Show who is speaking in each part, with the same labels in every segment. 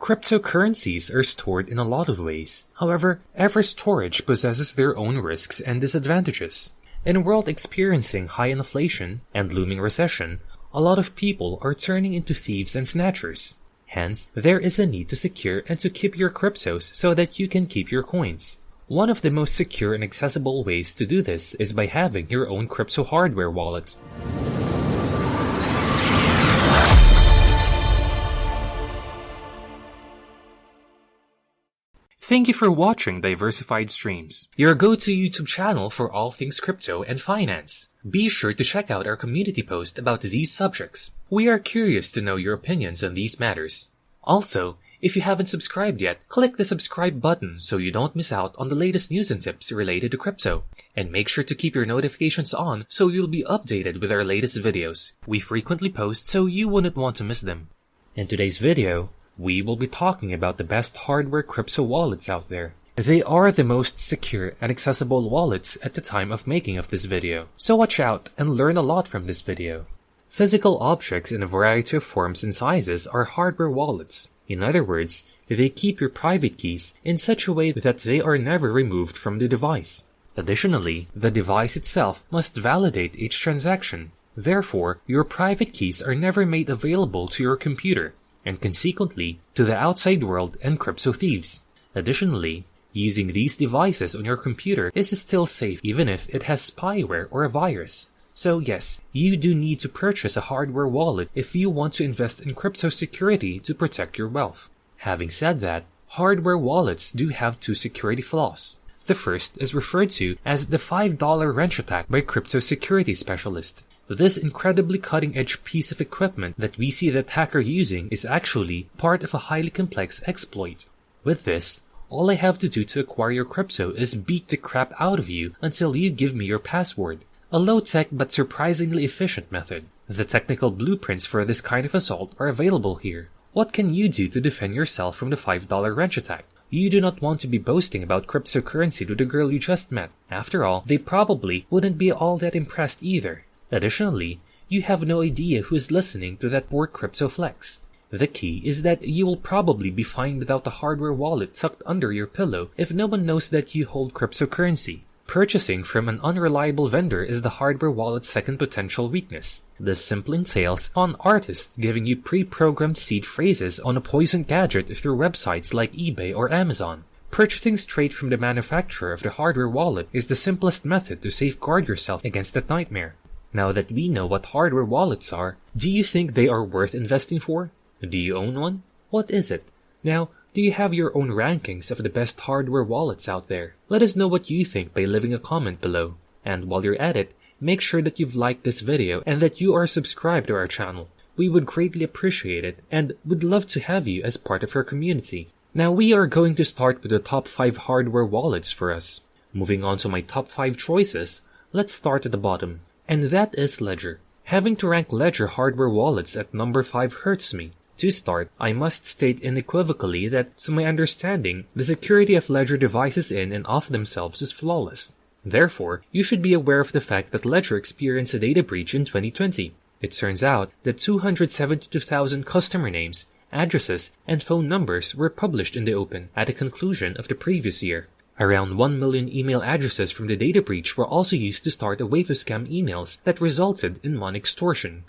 Speaker 1: Cryptocurrencies are stored in a lot of ways. However, every storage possesses their own risks and disadvantages. In a world experiencing high inflation and looming recession, a lot of people are turning into thieves and snatchers. Hence, there is a need to secure and to keep your cryptos so that you can keep your coins. One of the most secure and accessible ways to do this is by having your own crypto hardware wallet. Thank you for watching Diversified Streams, your go-to YouTube channel for all things crypto and finance. Be sure to check out our community post about these subjects. We are curious to know your opinions on these matters. Also, if you haven't subscribed yet, click the subscribe button so you don't miss out on the latest news and tips related to crypto. And make sure to keep your notifications on so you'll be updated with our latest videos. We frequently post so you wouldn't want to miss them. In today's video, we will be talking about the best hardware crypto wallets out there. They are the most secure and accessible wallets at the time of making of this video, so watch out and learn a lot from this video. Physical objects in a variety of forms and sizes are hardware wallets. In other words, they keep your private keys in such a way that they are never removed from the device. Additionally, the device itself must validate each transaction. Therefore, your private keys are never made available to your computer, and consequently to the outside world and crypto thieves. Additionally, using these devices on your computer is still safe even if it has spyware or a virus. So yes, you do need to purchase a hardware wallet if you want to invest in crypto security to protect your wealth. Having said that, hardware wallets do have two security flaws. The first is referred to as the $5 wrench attack by crypto security specialists. This incredibly cutting-edge piece of equipment that we see the attacker using is actually part of a highly complex exploit. With this, all I have to do to acquire your crypto is beat the crap out of you until you give me your password. A low-tech but surprisingly efficient method. The technical blueprints for this kind of assault are available here. What can you do to defend yourself from the $5 wrench attack? You do not want to be boasting about cryptocurrency to the girl you just met. After all, they probably wouldn't be all that impressed either. Additionally, you have no idea who is listening to that poor crypto flex. The key is that you will probably be fine without the hardware wallet tucked under your pillow if no one knows that you hold cryptocurrency. Purchasing from an unreliable vendor is the hardware wallet's second potential weakness. This simply entails con artists giving you pre-programmed seed phrases on a poisoned gadget through websites like eBay or Amazon. Purchasing straight from the manufacturer of the hardware wallet is the simplest method to safeguard yourself against that nightmare. Now that we know what hardware wallets are, do you think they are worth investing for? Do you own one? What is it? Now, do you have your own rankings of the best hardware wallets out there? Let us know what you think by leaving a comment below. And while you're at it, make sure that you've liked this video and that you are subscribed to our channel. We would greatly appreciate it and would love to have you as part of our community. Now we are going to start with the top 5 hardware wallets for us. Moving on to my top 5 choices, let's start at the bottom. And that is Ledger. Having to rank Ledger hardware wallets at number 5 hurts me. To start, I must state unequivocally that, to my understanding, the security of Ledger devices in and of themselves is flawless. Therefore, you should be aware of the fact that Ledger experienced a data breach in 2020. It turns out that 272,000 customer names, addresses, and phone numbers were published in the open at the conclusion of the previous year. Around 1 million email addresses from the data breach were also used to start a wave of scam emails that resulted in money extortion.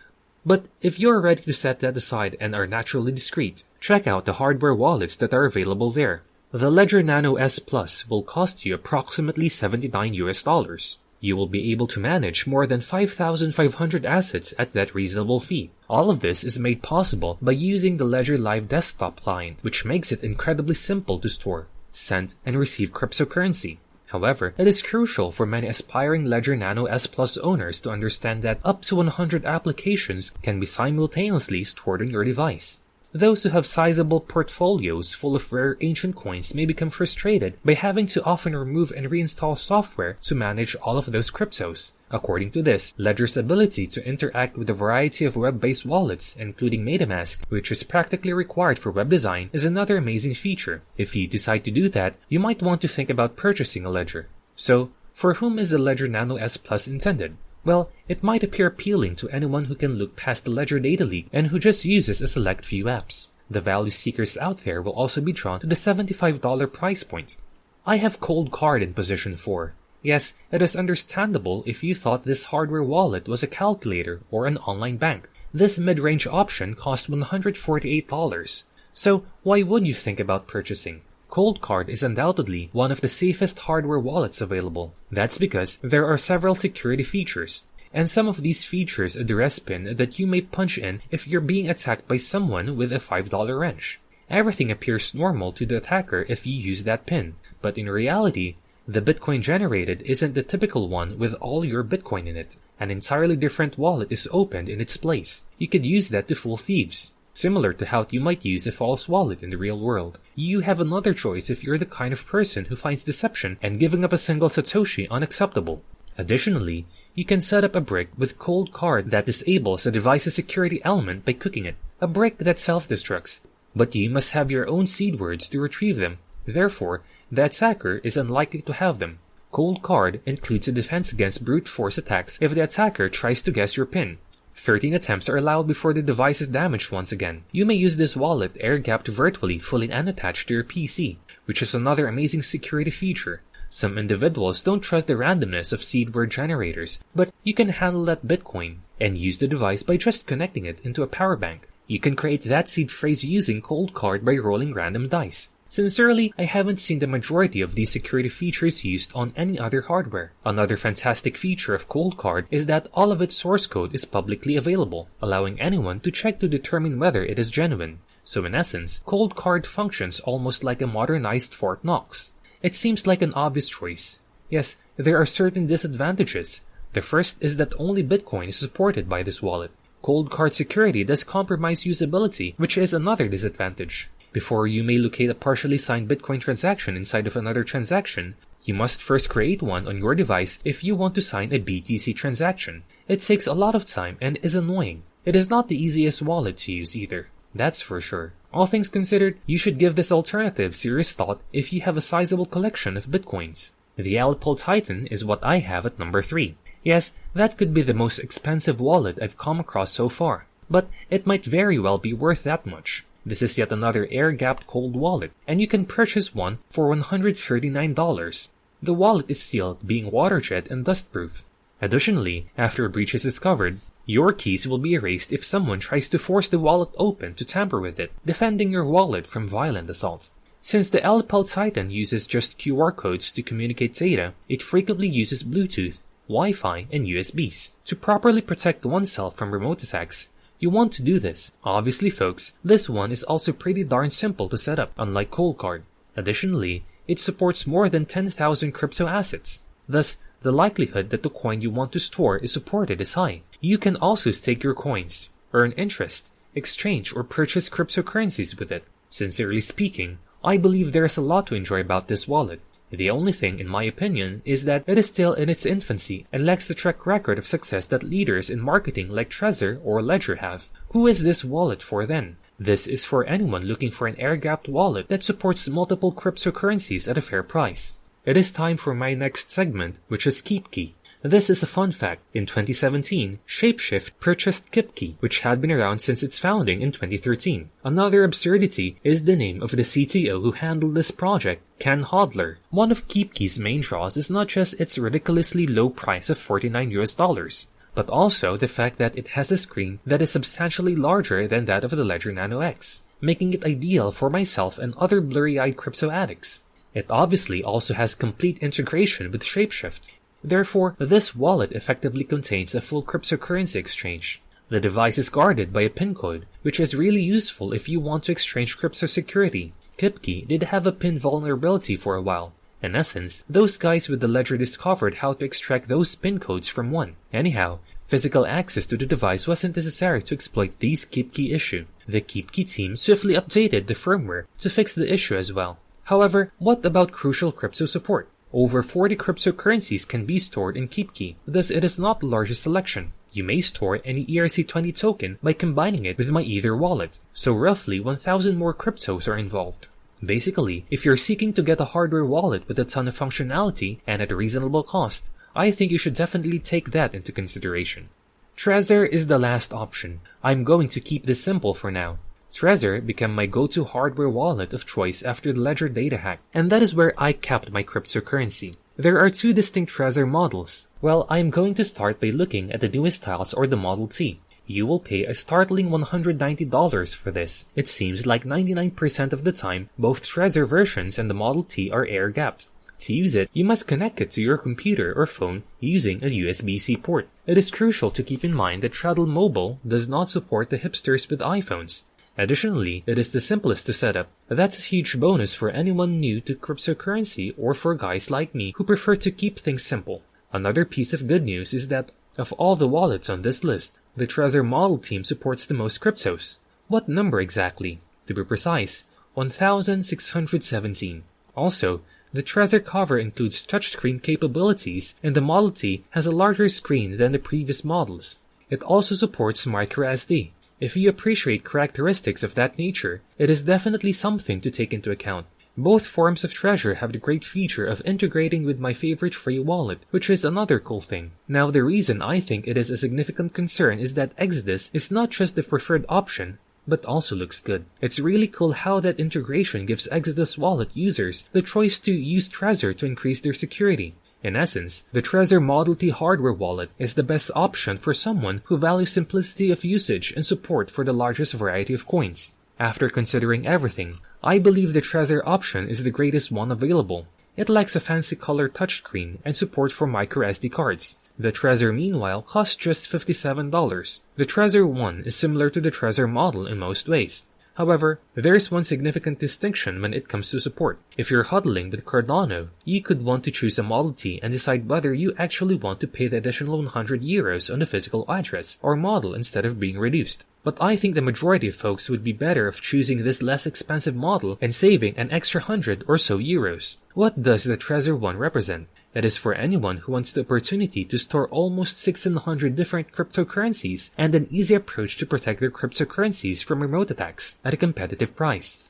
Speaker 1: But if you're ready to set that aside and are naturally discreet, check out the hardware wallets that are available there. The Ledger Nano S Plus will cost you approximately $79. You will be able to manage more than 5,500 assets at that reasonable fee. All of this is made possible by using the Ledger Live desktop client, which makes it incredibly simple to store, send, and receive cryptocurrency. However, it is crucial for many aspiring Ledger Nano S Plus owners to understand that up to 100 applications can be simultaneously stored on your device. Those who have sizable portfolios full of rare ancient coins may become frustrated by having to often remove and reinstall software to manage all of those cryptos. According to this, Ledger's ability to interact with a variety of web-based wallets, including MetaMask, which is practically required for web design, is another amazing feature. If you decide to do that, you might want to think about purchasing a Ledger. So, for whom is the Ledger Nano S Plus intended? Well, it might appear appealing to anyone who can look past the Ledger data leak and who just uses a select few apps. The value seekers out there will also be drawn to the $75 price point. I have Cold Card in position 4. Yes, it is understandable if you thought this hardware wallet was a calculator or an online bank. This mid-range option cost $148. So why would you think about purchasing? Cold Card is undoubtedly one of the safest hardware wallets available. That's because there are several security features, and some of these features address PIN that you may punch in if you're being attacked by someone with a $5 wrench. Everything appears normal to the attacker if you use that PIN, but in reality, the Bitcoin generated isn't the typical one with all your Bitcoin in it. An entirely different wallet is opened in its place. You could use that to fool thieves, similar to how you might use a false wallet in the real world. You have another choice if you're the kind of person who finds deception and giving up a single Satoshi unacceptable. Additionally, you can set up a brick with Cold Card that disables a device's security element by cooking it, a brick that self-destructs. But you must have your own seed words to retrieve them. Therefore, the attacker is unlikely to have them. Cold Card includes a defense against brute force attacks if the attacker tries to guess your PIN. 13 attempts are allowed before the device is damaged once again. You may use this wallet air-gapped virtually fully unattached to your PC, which is another amazing security feature. Some individuals don't trust the randomness of seed word generators, but you can handle that Bitcoin and use the device by just connecting it into a power bank. You can create that seed phrase using Cold Card by rolling random dice. Sincerely, I haven't seen the majority of these security features used on any other hardware. Another fantastic feature of Cold Card is that all of its source code is publicly available, allowing anyone to check to determine whether it is genuine. So in essence, Cold Card functions almost like a modernized Fort Knox. It seems like an obvious choice. Yes, there are certain disadvantages. The first is that only Bitcoin is supported by this wallet. Cold Card security does compromise usability, which is another disadvantage. Before you may locate a partially signed Bitcoin transaction inside of another transaction, you must first create one on your device if you want to sign a BTC transaction. It takes a lot of time and is annoying. It is not the easiest wallet to use either. That's for sure. All things considered, you should give this alternative serious thought if you have a sizable collection of Bitcoins. The Alipol Titan is what I have at number 3. Yes, that could be the most expensive wallet I've come across so far, but it might very well be worth that much. This is yet another air-gapped cold wallet, and you can purchase one for $139. The wallet is sealed, being waterjet and dustproof. Additionally, after a breach is discovered, your keys will be erased if someone tries to force the wallet open to tamper with it, defending your wallet from violent assaults. Since the Alipol Titan uses just QR codes to communicate data, it frequently uses Bluetooth, Wi-Fi, and USBs. To properly protect oneself from remote attacks, you want to do this. Obviously folks, this one is also pretty darn simple to set up, unlike Cold Card. Additionally, it supports more than 10,000 crypto assets. Thus, the likelihood that the coin you want to store is supported is high. You can also stake your coins, earn interest, exchange or purchase cryptocurrencies with it. Sincerely speaking, I believe there is a lot to enjoy about this wallet. The only thing, in my opinion, is that it is still in its infancy and lacks the track record of success that leaders in marketing like Trezor or Ledger have. Who is this wallet for then? This is for anyone looking for an air-gapped wallet that supports multiple cryptocurrencies at a fair price. It is time for my next segment, which is KeepKey. This is a fun fact. In 2017, Shapeshift purchased KeepKey, which had been around since its founding in 2013. Another absurdity is the name of the CTO who handled this project, Ken Hodler. One of KeepKey's main draws is not just its ridiculously low price of $49, but also the fact that it has a screen that is substantially larger than that of the Ledger Nano X, making it ideal for myself and other blurry-eyed crypto addicts. It obviously also has complete integration with Shapeshift. Therefore, this wallet effectively contains a full cryptocurrency exchange. The device is guarded by a PIN code, which is really useful if you want to exchange crypto security. KeepKey did have a PIN vulnerability for a while. In essence, those guys with the ledger discovered how to extract those PIN codes from one. Anyhow, physical access to the device wasn't necessary to exploit this KeepKey issue. The KeepKey team swiftly updated the firmware to fix the issue as well. However, what about crucial crypto support? Over 40 cryptocurrencies can be stored in KeepKey, thus it is not the largest selection. You may store any ERC20 token by combining it with my Ether wallet, so roughly 1,000 more cryptos are involved. Basically, if you're seeking to get a hardware wallet with a ton of functionality and at a reasonable cost, I think you should definitely take that into consideration. Trezor is the last option. I'm going to keep this simple for now. Trezor became my go-to hardware wallet of choice after the Ledger data hack, and that is where I kept my cryptocurrency. There are two distinct Trezor models. Well, I'm going to start by looking at the newest styles or the Model T. You will pay a startling $190 for this. It seems like 99% of the time, both Trezor versions and the Model T are air-gapped. To use it, you must connect it to your computer or phone using a USB-C port. It is crucial to keep in mind that Treadle Mobile does not support the hipsters with iPhones. Additionally, it is the simplest to set up. That's a huge bonus for anyone new to cryptocurrency or for guys like me who prefer to keep things simple. Another piece of good news is that, of all the wallets on this list, the Trezor Model team supports the most cryptos. What number exactly? To be precise, 1617. Also, the Trezor cover includes touchscreen capabilities, and the Model T has a larger screen than the previous models. It also supports microSD. If you appreciate characteristics of that nature, it is definitely something to take into account. Both forms of Trezor have the great feature of integrating with my favorite free wallet, which is another cool thing. Now, the reason I think it is a significant concern is that Exodus is not just the preferred option, but also looks good. It's really cool how that integration gives Exodus wallet users the choice to use Trezor to increase their security. In essence, the Trezor Model T hardware wallet is the best option for someone who values simplicity of usage and support for the largest variety of coins. After considering everything, I believe the Trezor option is the greatest one available. It lacks a fancy color touchscreen and support for microSD cards. The Trezor, meanwhile, costs just $57. The Trezor One is similar to the Trezor model in most ways. However, there is one significant distinction when it comes to support. If you're huddling with Cardano, you could want to choose a Model T and decide whether you actually want to pay the additional €100 on a physical address or model instead of being reduced. But I think the majority of folks would be better off choosing this less expensive model and saving an extra 100 or so euros. What does the Trezor One represent? It is for anyone who wants the opportunity to store almost 1,600 different cryptocurrencies and an easy approach to protect their cryptocurrencies from remote attacks at a competitive price.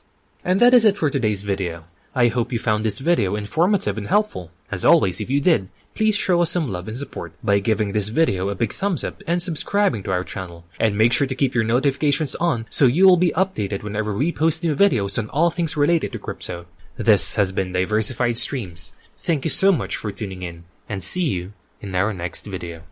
Speaker 1: And that is it for today's video. I hope you found this video informative and helpful. As always, if you did, please show us some love and support by giving this video a big thumbs up and subscribing to our channel. And make sure to keep your notifications on so you will be updated whenever we post new videos on all things related to crypto. This has been Diversified Streams. Thank you so much for tuning in, and see you in our next video.